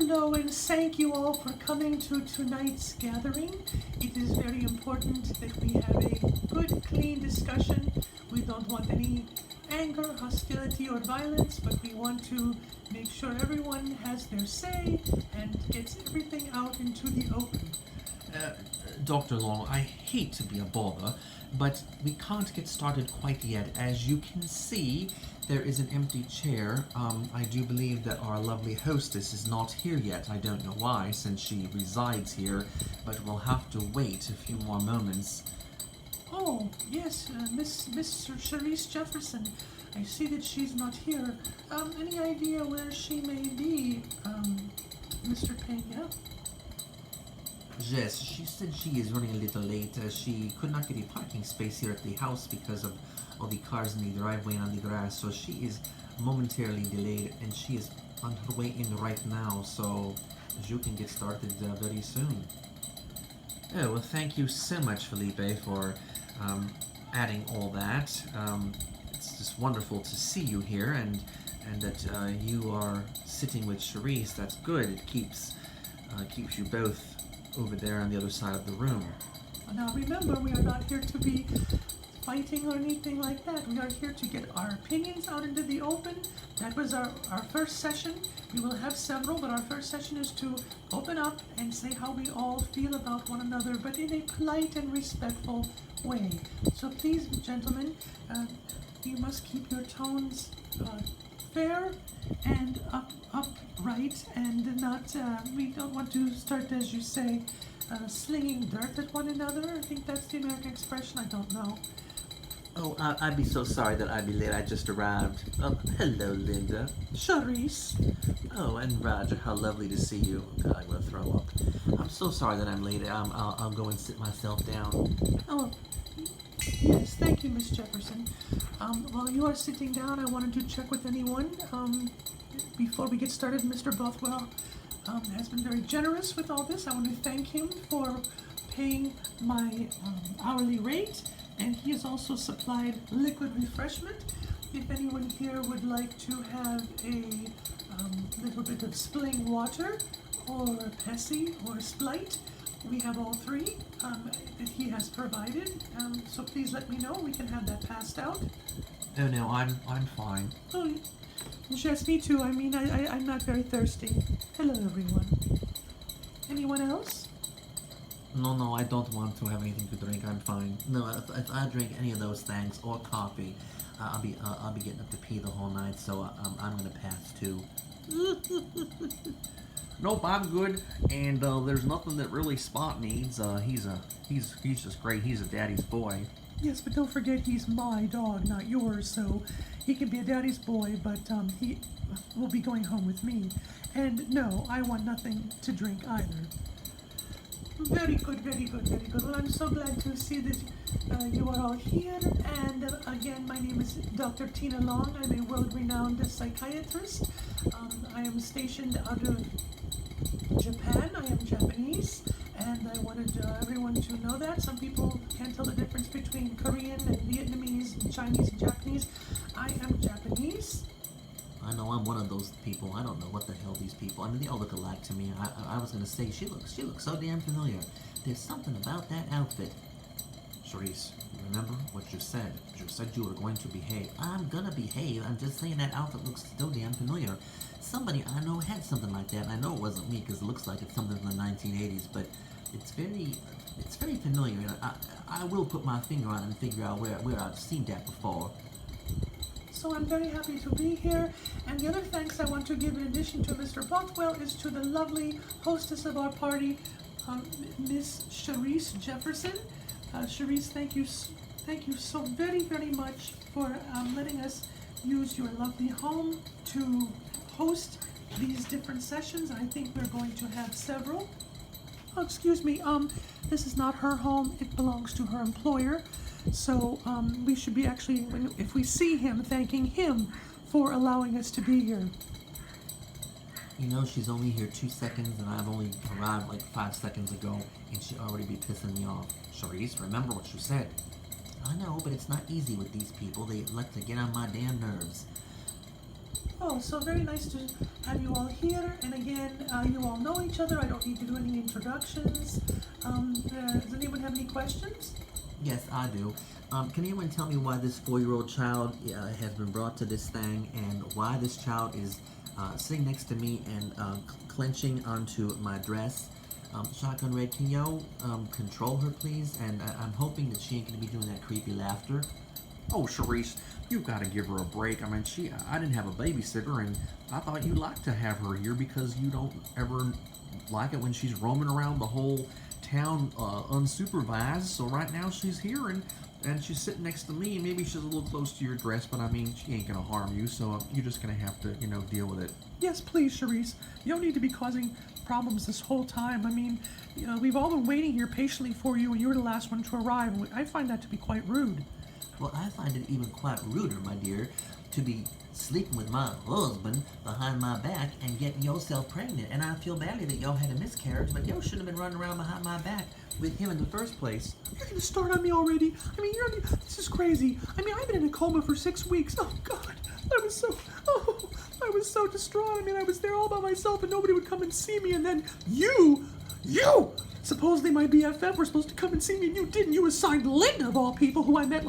Hello, and thank you all for coming to tonight's gathering. It is very important that we have a good, clean discussion. We don't want any anger, hostility, or violence, but we want to make sure everyone has their say and gets everything out into the open. Dr. Long, I hate to be a bother, but we can't get started quite yet. As you can see, there is an empty chair. I do believe that our lovely hostess is not here yet. I don't know why, since she resides here, but we'll have to wait a few more moments. Oh, yes, Miss Charisse Jefferson. I see that she's not here. Any idea where she may be, Mr. Pena? Yes, she said she is running a little late. She could not get a parking space here at the house because of all the cars in the driveway and on the grass, so she is momentarily delayed, and she is on her way in right now, so you can get started very soon. Oh, well, thank you so much, Felipe, for adding all that. It's just wonderful to see you here, and that you are sitting with Charisse. That's good. It keeps you both over there on the other side of the room. Now remember, we are not here to be fighting or anything like that. We are here to get our opinions out into the open. That was our first session. We will have several, but our first session is to open up and say how we all feel about one another, but in a polite and respectful way. So please, gentlemen, you must keep your tones fair and upright, and not, we don't want to start, as you say, slinging dirt at one another. I think that's the American expression. I don't know. Oh, I'd be so sorry that I'd be late. I just arrived. Oh, hello, Linda. Charisse. Oh, and Roger, how lovely to see you. God, I'm gonna throw up. I'm so sorry that I'm late. I'll go and sit myself down. Oh, yes, thank you, Miss Jefferson. While you are sitting down, I wanted to check with anyone. Before we get started, Mr. Bothwell has been very generous with all this. I want to thank him for paying my hourly rate, and he has also supplied liquid refreshment. If anyone here would like to have a little bit of spling water, or Pepsi, or Sprite, we have all three that he has provided. So please let me know. We can have that passed out. Oh no, I'm fine. Oh, yes, me too. I mean, I'm not very thirsty. Hello, everyone. Anyone else? No, I don't want to have anything to drink. I'm fine. No, if I drink any of those things or coffee, I'll be getting up to pee the whole night. So I'm gonna pass too. Nope, I'm good. And there's nothing that really Spot needs. He's just great. He's a daddy's boy. Yes, but don't forget he's my dog, not yours. So he can be a daddy's boy, but he will be going home with me. And no, I want nothing to drink either. Very good, very good, very good. Well, I'm so glad to see that you are all here. And again, my name is Dr. Tina Long. I'm a world-renowned psychiatrist. I am stationed out of Japan. I am Japanese, and I wanted everyone to know that. Some people can't tell the difference between Korean and Vietnamese and Chinese and Japanese. I am Japanese. I know I'm one of those people. I don't know what the hell these people. I mean, they all look alike to me. I was gonna say she looks so damn familiar. There's something about that outfit. Charisse, you remember what you said? You said you were going to behave. I'm gonna behave. I'm just saying that outfit looks so damn familiar. Somebody I know had something like that, and I know it wasn't me because it looks like it's something from the 1980s. But it's very familiar. And I will put my finger on it and figure out where I've seen that before. So I'm very happy to be here, and the other thanks I want to give in addition to Mr. Bothwell is to the lovely hostess of our party, Miss Charisse Jefferson. Charisse, thank you so very, very much for letting us use your lovely home to host these different sessions. I think we're going to have several. Oh, excuse me, this is not her home, it belongs to her employer. So we should be actually, if we see him, thanking him for allowing us to be here. You know, she's only here 2 seconds, and I've only arrived like 5 seconds ago, and she already be pissing me off. Charisse, remember what you said. I know, but it's not easy with these people. They like to get on my damn nerves. Oh, so very nice to have you all here. And again, you all know each other. I don't need to do any introductions. Does anyone have any questions? Yes, I do. Can anyone tell me why this 4-year-old child has been brought to this thing, and why this child is sitting next to me and clenching onto my dress? Shotgun Red, can y'all control her, please? And I'm hoping that she ain't gonna be doing that creepy laughter. Oh, Charisse, you gotta give her a break. I mean, I didn't have a babysitter, and I thought you'd like to have her here because you don't ever like it when she's roaming around the whole town unsupervised. So right now she's here, and she's sitting next to me, and maybe she's a little close to your dress, but I mean, she ain't gonna harm you, so you're just gonna have to, deal with it. Yes, please, Charisse. You don't need to be causing problems this whole time. I mean, we've all been waiting here patiently for you, and you were the last one to arrive. And I find that to be quite rude. Well, I find it even quite ruder, my dear, to be sleeping with my husband behind my back and getting yourself pregnant. And I feel badly that y'all had a miscarriage, but y'all shouldn't have been running around behind my back with him in the first place. You're going to start on me already? I mean, this is crazy. I mean, I've been in a coma for 6 weeks. Oh, God. I was so distraught. I mean, I was there all by myself and nobody would come and see me. And then you, supposedly my BFF, were supposed to come and see me, and you didn't. You assigned Linda, of all people, who I met,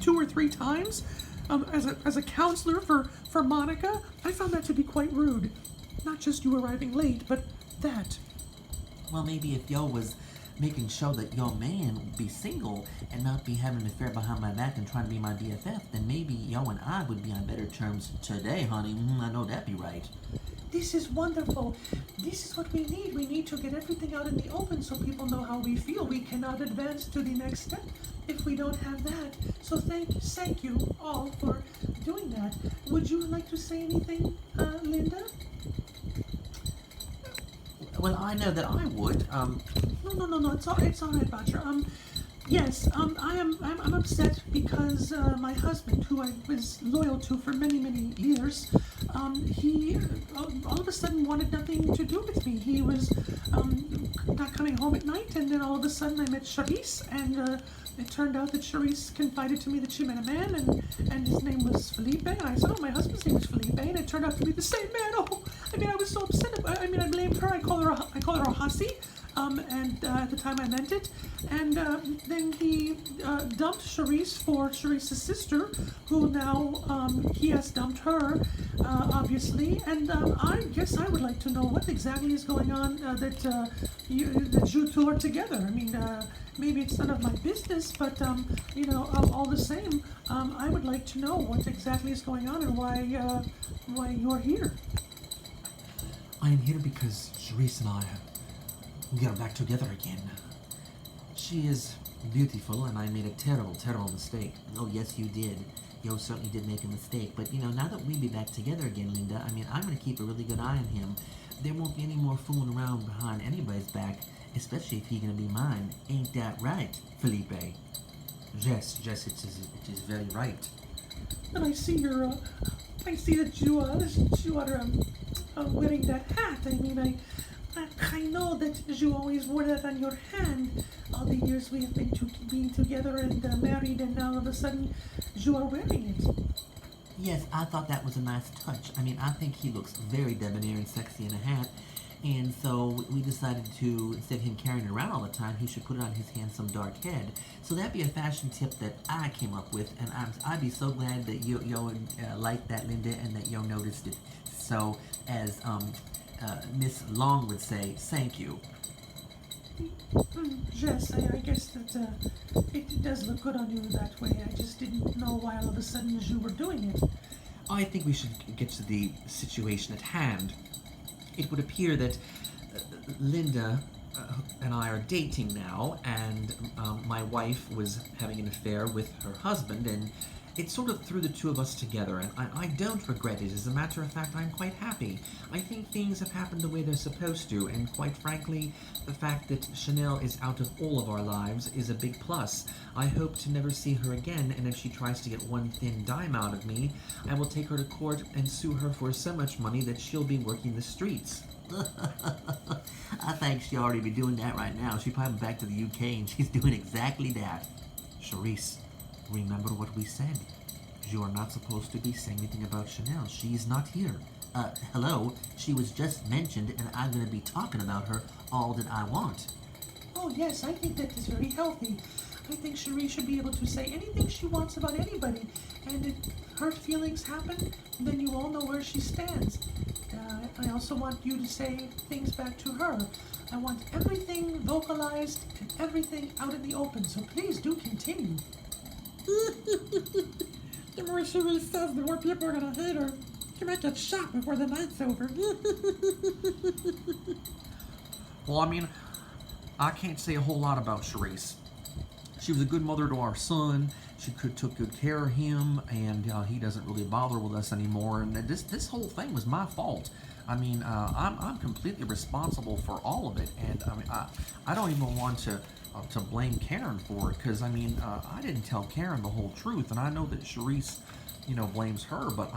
2 or 3 times, as a counselor for Monica. I found that to be quite rude. Not just you arriving late, but that. Well, maybe if y'all was making sure that your man would be single and not be having an affair behind my back and trying to be my BFF, then maybe y'all and I would be on better terms today, honey. I know that'd be right. This is wonderful. This is what we need. We need to get everything out in the open so people know how we feel. We cannot advance to the next step if we don't have that. So thank you all for doing that. Would you like to say anything, Linda? Well, I know that I would. No. It's all right, Roger. Yes. I'm upset because my husband, who I was loyal to for many years, he all of a sudden wanted nothing to do with me. He was not coming home at night, and then all of a sudden I met Charisse, and it turned out that Charisse confided to me that she met a man, and his name was Felipe, and I said, oh, my husband's name is Felipe, and it turned out to be the same man. Oh, I mean, I was so upset. I blamed her. I call her a hussy. And at the time I meant it. And then he dumped Charisse for Charisse's sister, who now he has dumped her, obviously. And I guess I would like to know what exactly is going on that you two are together. I mean, maybe it's none of my business, but all the same, I would like to know what exactly is going on and why you're here. I am here because Charisse and we are back together again. She is beautiful, and I made a terrible mistake. Oh, yes, you did. You certainly did make a mistake. But, now that we be back together again, Linda, I mean, I'm going to keep a really good eye on him. There won't be any more fooling around behind anybody's back, especially if he's going to be mine. Ain't that right, Felipe? Yes, it is very right. And I see that you are wearing that hat. I mean, I know that you always wore that on your hand all the years we have been being together and married, and now all of a sudden you are wearing it. Yes, I thought that was a nice touch. I mean, I think he looks very debonair and sexy in a hat, and so we decided to, instead of him carrying it around all the time, he should put it on his handsome dark head. So that'd be a fashion tip that I came up with, and I'd be so glad that you liked that, Linda, and that you noticed it. So, as Miss Long would say, thank you. Yes, I guess that it does look good on you that way. I just didn't know why all of a sudden you were doing it. I think we should get to the situation at hand. It would appear that Linda and I are dating now, and my wife was having an affair with her husband, and it sort of threw the two of us together, and I don't regret it. As a matter of fact, I'm quite happy. I think things have happened the way they're supposed to, and quite frankly, the fact that Chanel is out of all of our lives is a big plus. I hope to never see her again, and if she tries to get one thin dime out of me, I will take her to court and sue her for so much money that she'll be working the streets. I think she already be doing that right now. She's probably back to the UK, and she's doing exactly that. Charisse, remember what we said. You are not supposed to be saying anything about Chanel. She's not here. Hello? She was just mentioned, and I'm going to be talking about her all that I want. Oh, yes, I think that is very healthy. I think Charisse should be able to say anything she wants about anybody, and if hurt feelings happen, then you all know where she stands. I also want you to say things back to her. I want everything vocalized and everything out in the open, so please do continue. The more Charisse says, the more people are gonna hate her. She might get shot before the night's over. Well, I mean, I can't say a whole lot about Charisse. She was a good mother to our son. She took good care of him, and he doesn't really bother with us anymore. And this whole thing was my fault. I mean, I'm completely responsible for all of it, and I mean, I don't even want to blame Karen for it, because I mean, I didn't tell Karen the whole truth, and I know that Charisse, blames her, but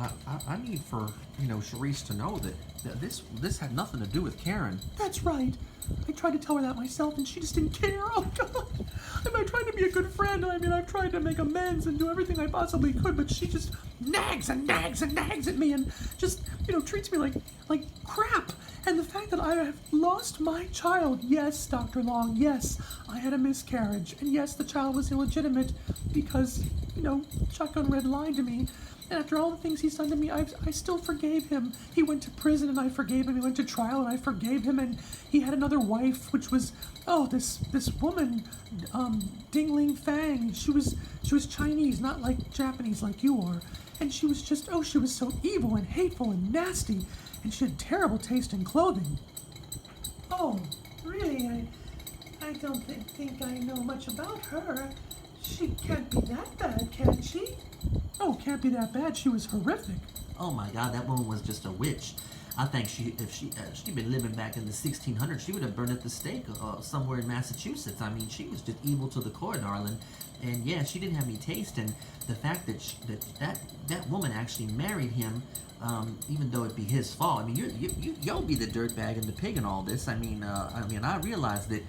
I need for Charisse to know that this had nothing to do with Karen. That's right. I tried to tell her that myself, and she just didn't care. Oh, God. I tried to be a good friend. I mean, I've tried to make amends and do everything I possibly could, but she just nags and nags and nags at me and just, treats me like crap. And the fact that I have lost my child, yes, Dr. Long, yes, I had a miscarriage. And yes, the child was illegitimate because, Shotgun Red lied to me. And after all the things he's done to me, I still forgave him. He went to prison and I forgave him. He went to trial and I forgave him. And he had another wife, which was, this woman, Dingling Fang. She was Chinese, not like Japanese like you are. And she was just, she was so evil and hateful and nasty. And she had terrible taste in clothing. Oh, really? I don't think I know much about her. She can't be that bad, can she? Oh, can't be that bad. She was horrific. Oh my God, that woman was just a witch. I think if she'd been living back in the 1600s, she would have burned at the stake somewhere in Massachusetts. I mean, she was just evil to the core, darling. And yeah, she didn't have any taste. And the fact that that woman actually married him, even though it be his fault. I mean, you'll be the dirtbag and the pig in all this. I mean, I realize that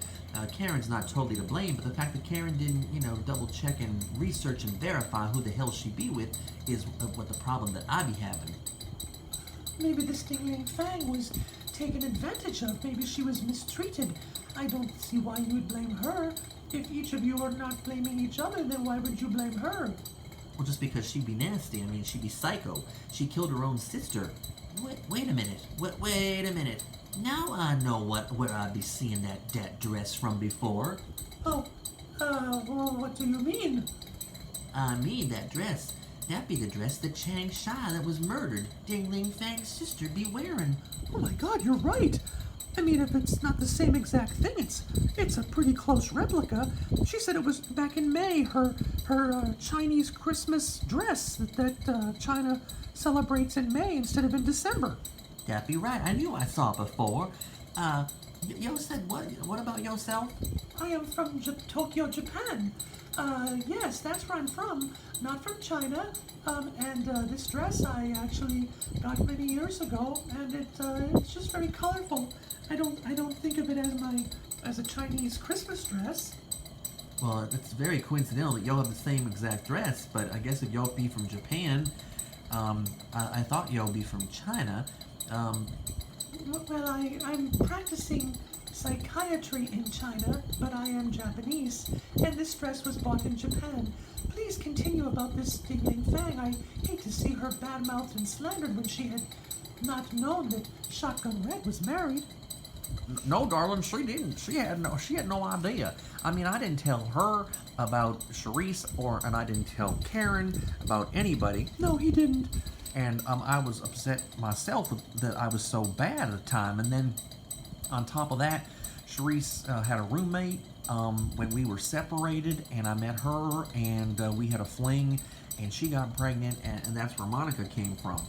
Karen's not totally to blame, but the fact that Karen didn't, double check and research and verify who the hell she be with is what the problem that I be having. Maybe this Dingling Fang was taken advantage of. Maybe she was mistreated. I don't see why you would blame her. If each of you are not blaming each other, then why would you blame her? Well, just because she'd be nasty. I mean, she'd be psycho. She killed her own sister. Wait a minute. Wait a minute. Now I know where I'd be seeing that dress from before. Oh, well, what do you mean? I mean, that dress. That'd be the dress that Chang Shai that was murdered, Dingling Fang's sister, be wearing. Oh my God, you're right. I mean, if it's not the same exact thing, it's a pretty close replica. She said it was back in May, her Chinese Christmas dress that China celebrates in May instead of in December. That'd be right. I knew I saw it before. Yo said what? What about yourself? I am from Tokyo, Japan. Yes, that's where I'm from. Not from China. And this dress I actually got many years ago, and it's just very colorful. I don't think of it as a Chinese Christmas dress. Well, it's very coincidental that y'all have the same exact dress, but I guess if y'all be from Japan, I thought y'all be from China. Well, I'm practicing psychiatry in China, but I am Japanese, and this dress was bought in Japan. Please continue about this Dingling Fang. I hate to see her badmouthed and slandered when she had not known that Shotgun Red was married. No, darling, she didn't. She had no idea. I mean, I didn't tell her about Charisse, and I didn't tell Karen about anybody. No, he didn't. And I was upset myself that I was so bad at the time. And then on top of that, Charisse had a roommate when we were separated, and I met her, and we had a fling, and she got pregnant, and that's where Monica came from.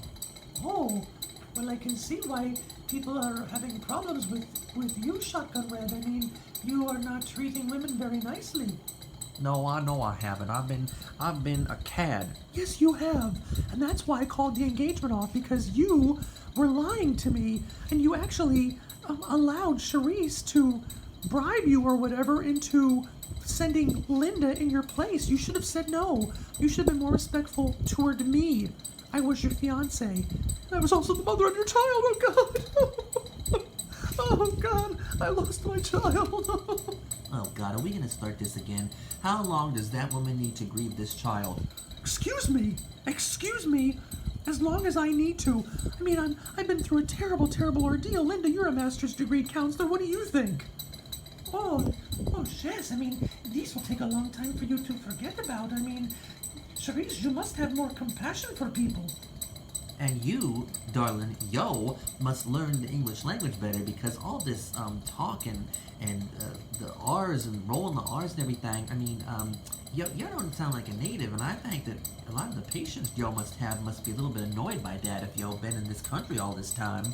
Oh, well, I can see why people are having problems with you, Shotgun Red. I mean, you are not treating women very nicely. No, I know I haven't. I've been a cad. Yes, you have. And that's why I called the engagement off, because you were lying to me, and you actually allowed Charisse to bribe you or whatever into sending Linda in your place. You should have said no. You should have been more respectful toward me. I was your fiance. I was also the mother of your child. Oh, God. Oh, God. I lost my child. Oh God, are we gonna start this again? How long does that woman need to grieve this child? Excuse me. Excuse me. As long as I need to. I mean, I've been through a terrible, terrible ordeal. Linda, you're a master's degree counselor. What do you think? Oh, yes. I mean, these will take a long time for you to forget about. I mean, Charisse, you must have more compassion for people. And you, darling, yo, must learn the English language better because all this talk and the R's and rolling the R's and everything, I mean, yo don't sound like a native, and I think that a lot of the patients yo must be a little bit annoyed by that if yo been in this country all this time.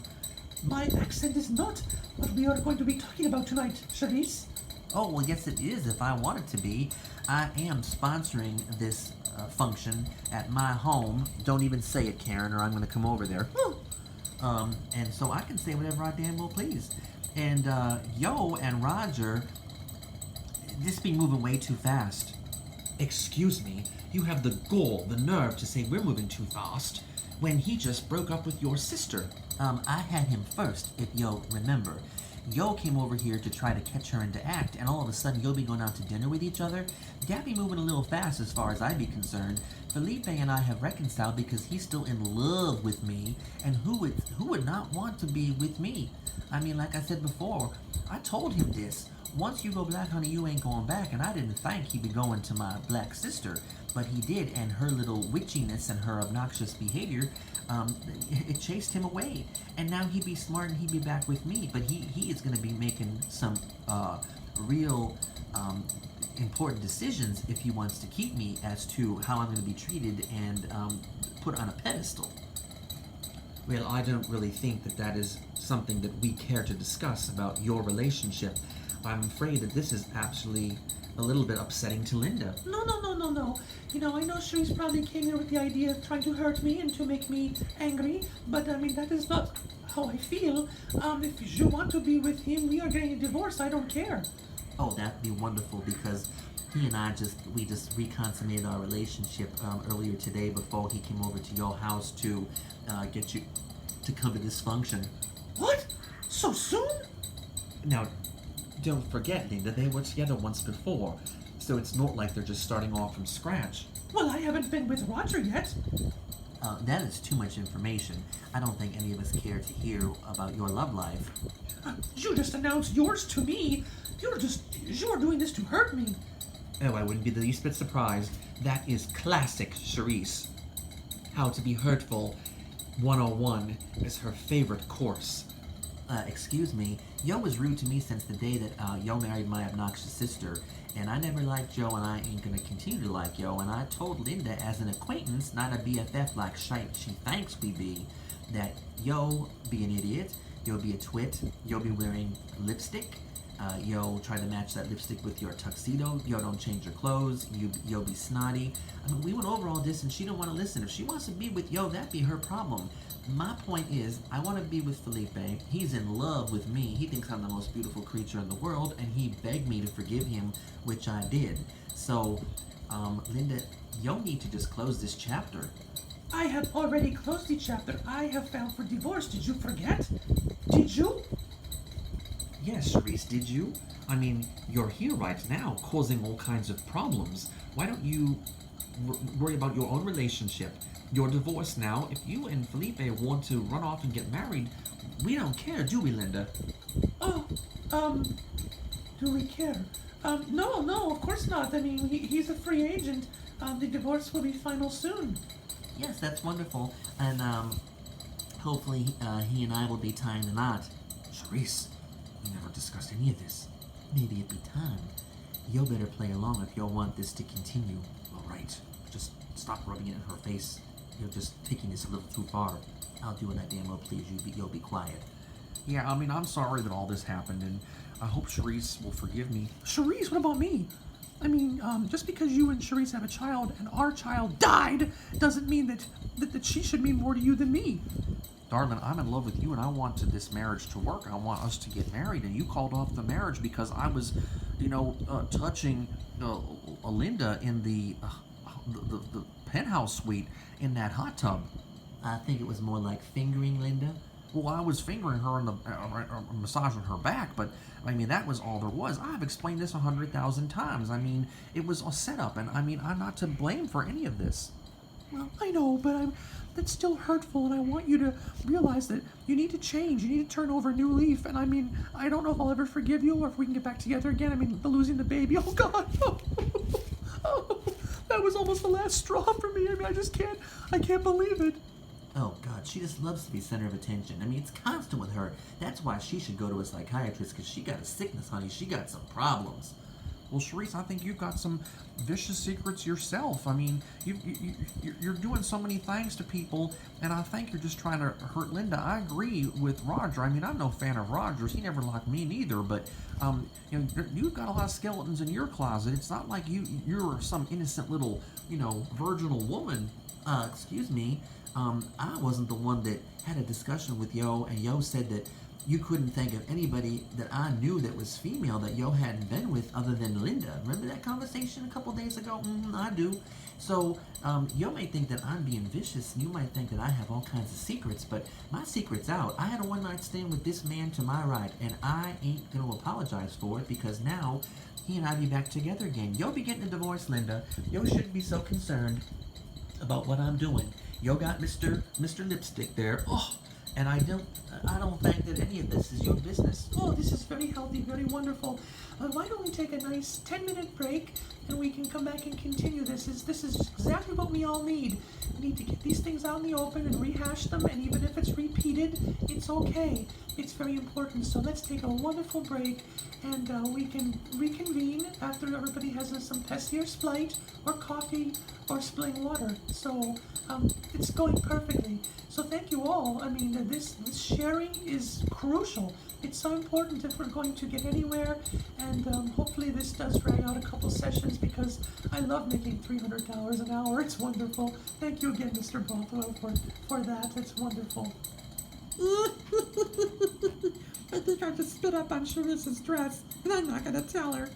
My accent is not what we are going to be talking about tonight, Charisse. Oh, well, yes, it is if I want it to be. I am sponsoring this function at my home. Don't even say it, Karen, or I'm going to come over there. And so I can say whatever I damn well please. And Yo and Roger, this be moving way too fast. Excuse me, you have the gall, the nerve to say we're moving too fast when he just broke up with your sister. I had him first, if yo remember. Yo came over here to try to catch her into act, and all of a sudden you'll be going out to dinner with each other? That be moving a little fast as far as I be concerned. Felipe and I have reconciled because he's still in love with me, and who would not want to be with me? I mean, like I said before, I told him this. Once you go black, honey, you ain't going back, and I didn't think he'd be going to my black sister, but he did, and her little witchiness and her obnoxious behavior, it chased him away. And now he'd be smart and he'd be back with me, but he is going to be making some real important decisions if he wants to keep me as to how I'm going to be treated and put on a pedestal. Well, I don't really think that is something that we care to discuss about your relationship. I'm afraid that this is actually a little bit upsetting to Linda. No. You know, I know Charisse probably came here with the idea of trying to hurt me and to make me angry, but I mean, that is not how I feel. If you want to be with him, we are getting a divorce. I don't care. Oh, that'd be wonderful because he and I just reconsummated our relationship earlier today before he came over to your house to get you to come to this function. What? So soon? Now, don't forget, Linda, they were together once before, so it's not like they're just starting off from scratch. Well, I haven't been with Roger yet. That is too much information. I don't think any of us care to hear about your love life. You just announced yours to me. You're doing this to hurt me. Oh, I wouldn't be the least bit surprised. That is classic Charisse. How to be hurtful 101 is her favorite course. Excuse me, Yo was rude to me since the day that Yo married my obnoxious sister, and I never liked Yo, and I ain't gonna continue to like Yo, and I told Linda as an acquaintance, not a BFF like she thinks we be, that Yo be an idiot, Yo be a twit, Yo be wearing lipstick, Yo try to match that lipstick with your tuxedo, Yo don't change your clothes, Yo be snotty. I mean, we went over all this and she don't want to listen. If she wants to be with Yo, that be her problem. My point is, I want to be with Felipe. He's in love with me. He thinks I'm the most beautiful creature in the world, and he begged me to forgive him, which I did. So, Linda, Yo need to just close this chapter. I have already closed the chapter. I have filed for divorce. Did you forget? Did you? Yes, Charisse, did you? I mean, you're here right now, causing all kinds of problems. Why don't you worry about your own relationship? You're divorced now. If you and Felipe want to run off and get married, we don't care, do we, Linda? Oh, do we care? No, of course not. I mean, he's a free agent. The divorce will be final soon. Yes, that's wonderful. And, hopefully, he and I will be tying the knot. Charisse, we never discussed any of this. Maybe it'd be time. Yo better play along if you want this to continue. All right, just stop rubbing it in her face. You're just taking this a little too far. I'll do what I damn well please you, you'll be quiet. Yeah, I mean, I'm sorry that all this happened, and I hope Charisse will forgive me. Charisse, what about me? I mean, just because you and Charisse have a child and our child died doesn't mean that she should mean more to you than me. darling, I'm in love with you and I want this marriage to work. I want us to get married. And you called off the marriage because I was, touching Linda in the penthouse suite in that hot tub. I think it was more like fingering Linda. Well, I was fingering her in the massaging her back, but I mean that was all there was. I've explained this 100,000 times. I mean, it was a setup, and I mean I'm not to blame for any of this. Well, I know, but that's still hurtful, and I want you to realize that you need to change. You need to turn over a new leaf. And I mean, I don't know if I'll ever forgive you or if we can get back together again. I mean, losing the baby. Oh God. Oh, that was almost the last straw for me. I mean, I can't believe it. Oh God, she just loves to be center of attention. I mean, it's constant with her. That's why she should go to a psychiatrist, because she got a sickness, honey. She got some problems. Well, Charisse, I think you've got some vicious secrets yourself. I mean, you're doing so many things to people, and I think you're just trying to hurt Linda. I agree with Roger. I mean, I'm no fan of Roger's. He never liked me neither, but you've got a lot of skeletons in your closet. It's not like you're some innocent little, Virginal woman. Excuse me. I wasn't the one that had a discussion with Yo, and Yo said that you couldn't think of anybody that I knew that was female that Yo hadn't been with other than Linda. Remember that conversation a couple days ago? I do. So, Yo may think that I'm being vicious, and you might think that I have all kinds of secrets, but my secret's out. I had a one-night stand with this man to my right, and I ain't going to apologize for it, because now he and I be back together again. Yo be getting a divorce, Linda. Yo shouldn't be so concerned about what I'm doing. Yo got Mr. Lipstick there. Oh, and I don't think that any of this is your business. Oh, this is very healthy, very wonderful. Why don't we take a nice 10-minute break and we can come back and continue this? This is exactly what we all need. We need to get these things out in the open and rehash them, and even if it's repeated, it's okay. It's very important. So let's take a wonderful break, and we can reconvene after everybody has some Pessier Splite or coffee or spring water. So it's going perfectly. So thank you all. I mean, this sharing is crucial. It's so important if we're going to get anywhere, and hopefully this does drag out a couple sessions, because I love making $300 an hour. It's wonderful. Thank you again, Mr. Bothwell, for that. It's wonderful. I think I just spit up on Charisse's dress, and I'm not going to tell her.